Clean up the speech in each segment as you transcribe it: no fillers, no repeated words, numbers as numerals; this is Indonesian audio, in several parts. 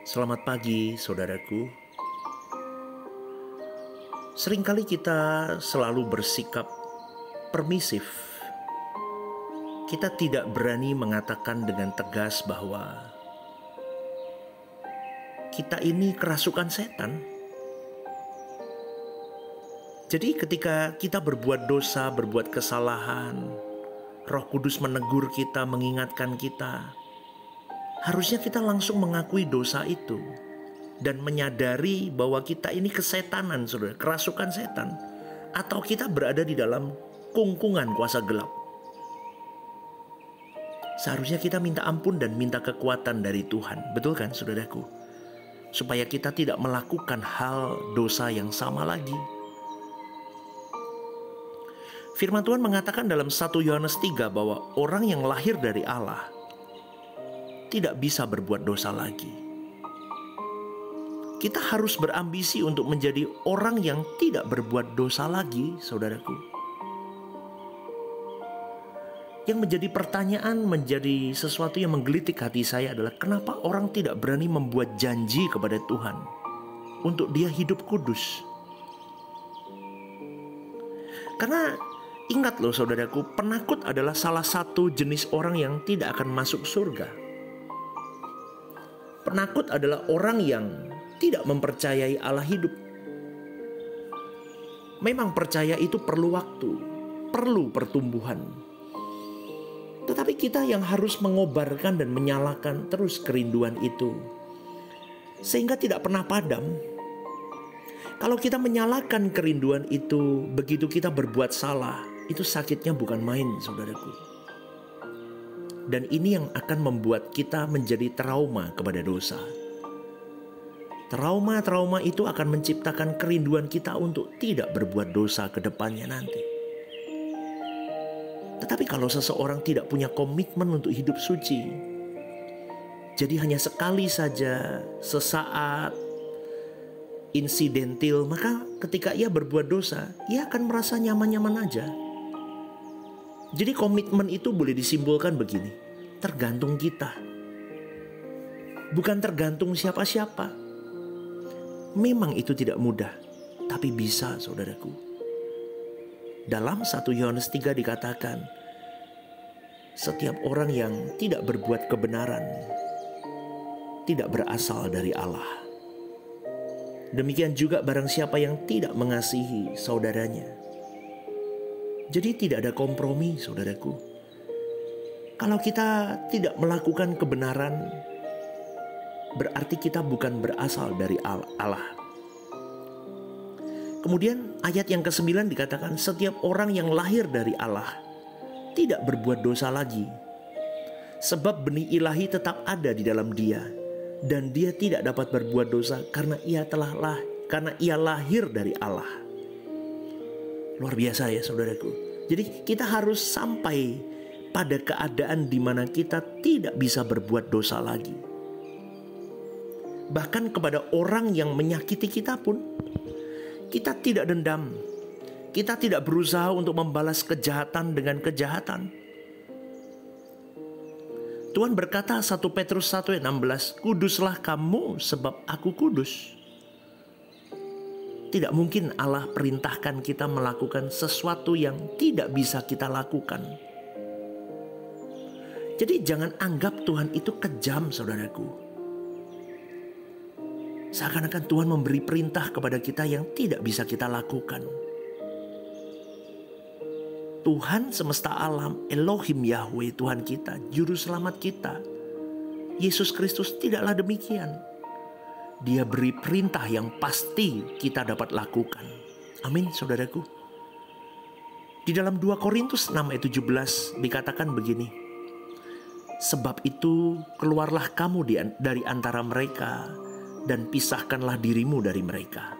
Selamat pagi, saudaraku. Seringkali kita selalu bersikap permisif. Kita tidak berani mengatakan dengan tegas bahwa kita ini kerasukan setan. Jadi ketika kita berbuat dosa, berbuat kesalahan, Roh Kudus menegur kita, mengingatkan kita, harusnya kita langsung mengakui dosa itu dan menyadari bahwa kita ini kesetanan, saudara, kerasukan setan, atau kita berada di dalam kungkungan kuasa gelap. Seharusnya kita minta ampun dan minta kekuatan dari Tuhan, betul kan, saudaraku? Supaya kita tidak melakukan hal dosa yang sama lagi. Firman Tuhan mengatakan dalam 1 Yohanes 3 bahwa orang yang lahir dari Allah tidak bisa berbuat dosa lagi. Kita harus berambisi untuk menjadi orang yang tidak berbuat dosa lagi, saudaraku. Yang menjadi pertanyaan, menjadi sesuatu yang menggelitik hati saya adalah kenapa orang tidak berani membuat janji kepada Tuhan untuk dia hidup kudus. Karena ingat loh saudaraku, penakut adalah salah satu jenis orang yang tidak akan masuk surga. Penakut adalah orang yang tidak mempercayai Allah hidup. Memang percaya itu perlu waktu, perlu pertumbuhan. Tetapi kita yang harus mengobarkan dan menyalakan terus kerinduan itu, sehingga tidak pernah padam. Kalau kita menyalakan kerinduan itu, begitu kita berbuat salah, itu sakitnya bukan main, saudaraku. Dan ini yang akan membuat kita menjadi trauma kepada dosa. Trauma-trauma itu akan menciptakan kerinduan kita untuk tidak berbuat dosa ke depannya nanti. Tetapi kalau seseorang tidak punya komitmen untuk hidup suci, jadi hanya sekali saja, sesaat, insidentil, maka ketika ia berbuat dosa, ia akan merasa nyaman-nyaman aja. Jadi komitmen itu boleh disimpulkan begini, tergantung kita. Bukan tergantung siapa-siapa. Memang itu tidak mudah, tapi bisa, saudaraku. Dalam 1 Yohanes 3 dikatakan, setiap orang yang tidak berbuat kebenaran tidak berasal dari Allah. Demikian juga barang siapa yang tidak mengasihi saudaranya. Jadi tidak ada kompromi, saudaraku. Kalau kita tidak melakukan kebenaran, berarti kita bukan berasal dari Allah. Kemudian ayat yang ke-9 dikatakan setiap orang yang lahir dari Allah tidak berbuat dosa lagi. Sebab benih ilahi tetap ada di dalam dia. Dan dia tidak dapat berbuat dosa karena ia lahir dari Allah. Luar biasa ya saudaraku. Jadi kita harus sampai pada keadaan di mana kita tidak bisa berbuat dosa lagi. Bahkan kepada orang yang menyakiti kita pun kita tidak dendam. Kita tidak berusaha untuk membalas kejahatan dengan kejahatan. Tuhan berkata 1 Petrus 1 ayat 16, kuduslah kamu sebab aku kudus. Tidak mungkin Allah perintahkan kita melakukan sesuatu yang tidak bisa kita lakukan. Jadi jangan anggap Tuhan itu kejam, saudaraku. Seakan-akan Tuhan memberi perintah kepada kita yang tidak bisa kita lakukan. Tuhan semesta alam, Elohim Yahweh, Tuhan kita, Juru Selamat kita, Yesus Kristus tidaklah demikian. Dia beri perintah yang pasti kita dapat lakukan. Amin, saudaraku. Di dalam 2 Korintus 6 ayat 17 dikatakan begini. Sebab itu keluarlah kamu dari antara mereka dan pisahkanlah dirimu dari mereka.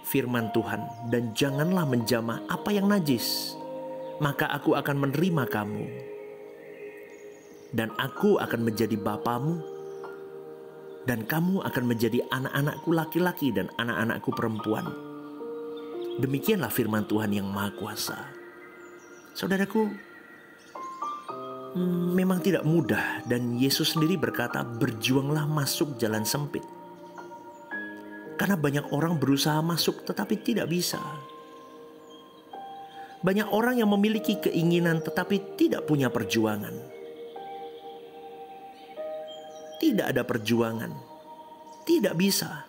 Firman Tuhan, dan janganlah menjamah apa yang najis, maka aku akan menerima kamu. Dan aku akan menjadi bapamu, dan kamu akan menjadi anak-anakku laki-laki dan anak-anakku perempuan. Demikianlah firman Tuhan yang Maha Kuasa. Saudaraku, memang tidak mudah, dan Yesus sendiri berkata, berjuanglah masuk jalan sempit. Karena banyak orang berusaha masuk tetapi tidak bisa. Banyak orang yang memiliki keinginan tetapi tidak punya perjuangan. Tidak ada perjuangan, tidak bisa.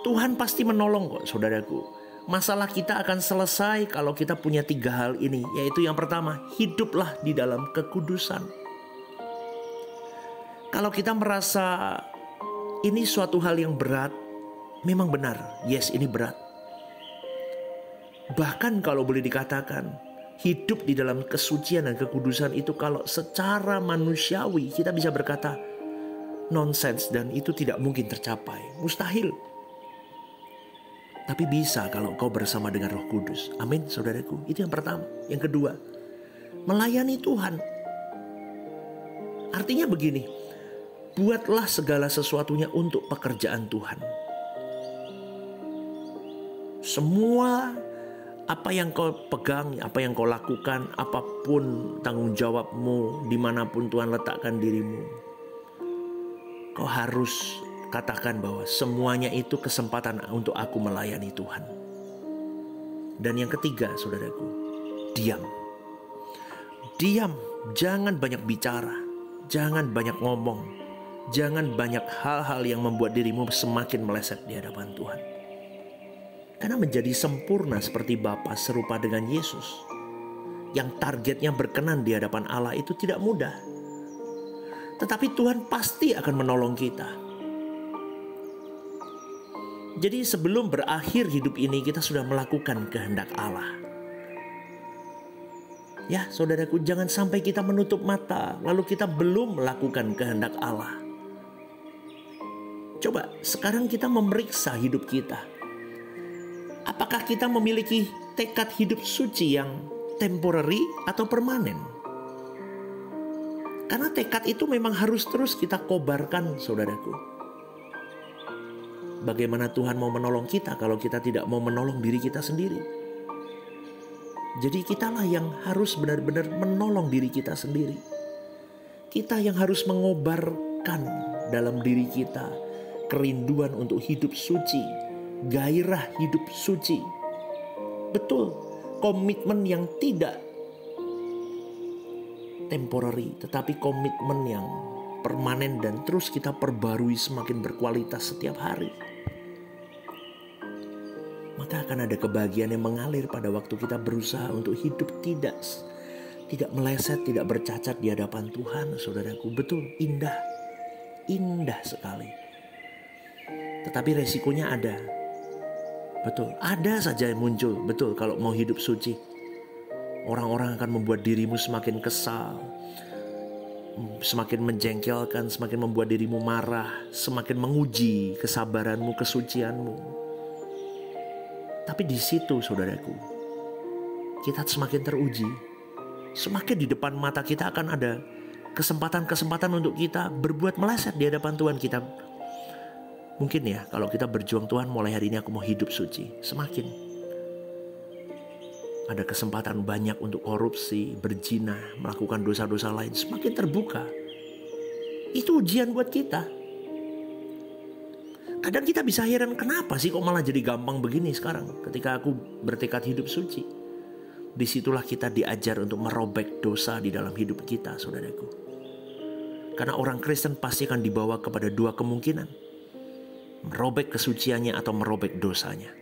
Tuhan pasti menolong kok, saudaraku. Masalah kita akan selesai kalau kita punya 3 hal ini, yaitu yang pertama, hiduplah di dalam kekudusan. Kalau kita merasa ini suatu hal yang berat, memang benar, yes, ini berat. Bahkan kalau boleh dikatakan, hidup di dalam kesucian dan kekudusan itu kalau secara manusiawi kita bisa berkata nonsens dan itu tidak mungkin tercapai, mustahil. Tapi bisa kalau kau bersama dengan Roh Kudus. Amin, saudaraku. Itu yang pertama. Yang kedua, melayani Tuhan. Artinya begini, buatlah segala sesuatunya untuk pekerjaan Tuhan. Semua apa yang kau pegang, apa yang kau lakukan, apapun tanggung jawabmu, dimanapun Tuhan letakkan dirimu, kau harus katakan bahwa semuanya itu kesempatan untuk aku melayani Tuhan. Dan yang ketiga, saudaraku, diam. Diam, jangan banyak bicara, jangan banyak ngomong, jangan banyak hal-hal yang membuat dirimu semakin meleset di hadapan Tuhan. Karena menjadi sempurna seperti Bapa serupa dengan Yesus, yang targetnya berkenan di hadapan Allah itu tidak mudah. Tetapi Tuhan pasti akan menolong kita. Jadi sebelum berakhir hidup ini kita sudah melakukan kehendak Allah. Ya, saudaraku, jangan sampai kita menutup mata lalu kita belum melakukan kehendak Allah. Coba sekarang kita memeriksa hidup kita. Apakah kita memiliki tekad hidup suci yang temporary atau permanen? Karena tekad itu memang harus terus kita kobarkan, saudaraku. Bagaimana Tuhan mau menolong kita kalau kita tidak mau menolong diri kita sendiri? Jadi kitalah yang harus benar-benar menolong diri kita sendiri. Kita yang harus mengobarkan dalam diri kita kerinduan untuk hidup suci, gairah hidup suci. Betul, komitmen yang tidak temporary, tetapi komitmen yang permanen dan terus kita perbarui semakin berkualitas setiap hari. Maka akan ada kebahagiaan yang mengalir pada waktu kita berusaha untuk hidup tidak meleset, tidak bercacat di hadapan Tuhan, saudaraku. Betul, indah sekali. Tetapi resikonya ada. Betul, ada saja yang muncul. Betul, kalau mau hidup suci, orang-orang akan membuat dirimu semakin kesal, semakin menjengkelkan, semakin membuat dirimu marah, semakin menguji kesabaranmu, kesucianmu. Tapi di situ, saudaraku, kita semakin teruji. Semakin di depan mata kita akan ada kesempatan-kesempatan untuk kita berbuat meleset di hadapan Tuhan kita. Mungkin ya, kalau kita berjuang, Tuhan mulai hari ini aku mau hidup suci. Semakin ada kesempatan banyak untuk korupsi, berzina, melakukan dosa-dosa lain. Semakin terbuka. Itu ujian buat kita. Kadang kita bisa heran, kenapa sih kok malah jadi gampang begini sekarang ketika aku bertekad hidup suci. Disitulah kita diajar untuk merobek dosa di dalam hidup kita, saudaraku. Karena orang Kristen pasti akan dibawa kepada 2 kemungkinan. Merobek kesuciannya atau merobek dosanya.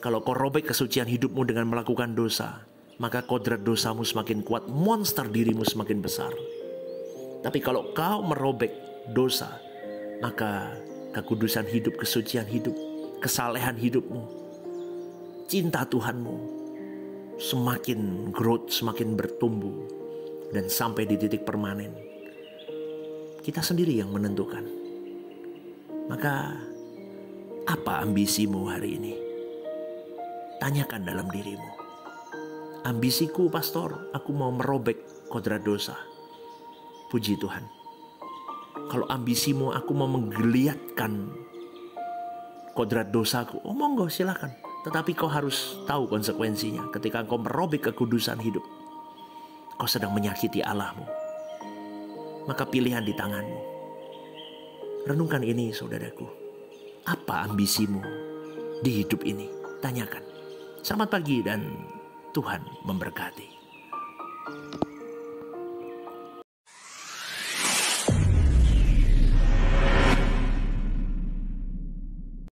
Kalau kau robek kesucian hidupmu dengan melakukan dosa, maka kodrat dosamu semakin kuat, monster dirimu semakin besar. Tapi kalau kau merobek dosa, maka kekudusan hidup, kesucian hidup, kesalehan hidupmu, cinta Tuhanmu semakin growth, semakin bertumbuh, dan sampai di titik permanen. Kita sendiri yang menentukan. Maka apa ambisimu hari ini? Tanyakan dalam dirimu. Ambisiku, pastor, aku mau merobek kodrat dosa. Puji Tuhan. Kalau ambisimu aku mau menggeliatkan kodrat dosaku, oh monggo silakan. Tetapi kau harus tahu konsekuensinya ketika kau merobek kekudusan hidup. kau sedang menyakiti Allahmu. Maka pilihan di tanganmu. Renungkan ini saudaraku. Apa ambisimu di hidup ini? Tanyakan. Selamat pagi dan Tuhan memberkati.